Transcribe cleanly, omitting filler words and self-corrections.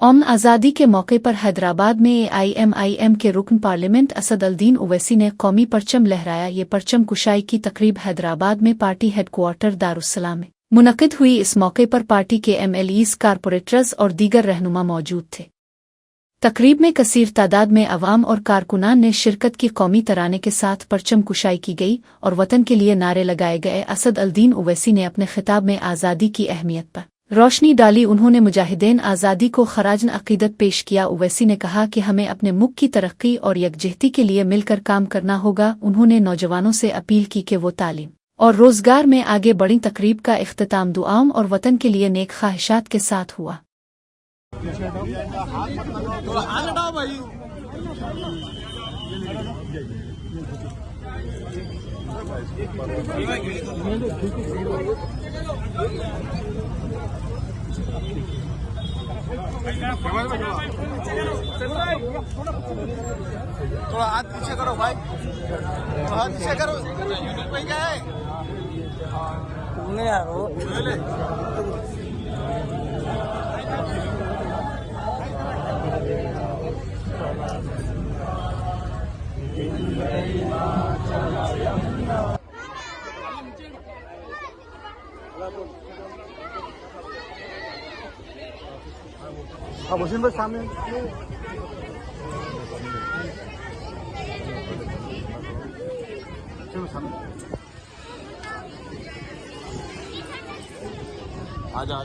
आज़ादी के मौके पर हैदराबाद में AIMIM के रुकन पार्लियामेंट असद-उल-दीन ओवैसी ने कौमी परचम लहराया। ये परचम कुशाई की तकरीब हैदराबाद में पार्टी हेडक्वार्टर दारुस्सलाम में मुनक़िद हुई। इस मौके पर पार्टी के MLEs, कारपोरेटर्स और दीगर रहनुमा मौजूद थे। तकरीब में कसीर तादाद में अवाम और कारकुनान ने शिरकत की। कौमी तराने के साथ परचम कुशाई की गई और वतन के लिए नारे लगाए गए। असद-उल-दीन ओवैसी ने अपने खिताब में आज़ादी की अहमियत पर रोशनी डाली। उन्होंने मुजाहिदीन आज़ादी को खराजन अक़ीदत पेश किया। ओवैसी ने कहा कि हमें अपने मुल्क की तरक्की और यकजहती के लिए मिलकर काम करना होगा। उन्होंने नौजवानों से अपील की कि वो तालीम और रोज़गार में आगे बढ़ें। तकरीब का इख्तिताम दुआओं और वतन के लिए नेक ख्वाहिशात के साथ हुआ। थोड़ा हाथ पीछे करो भाई, थोड़ा हाथ पीछे करो। भाई क्या है तुमने यार वो अब उसी में सामने आ जा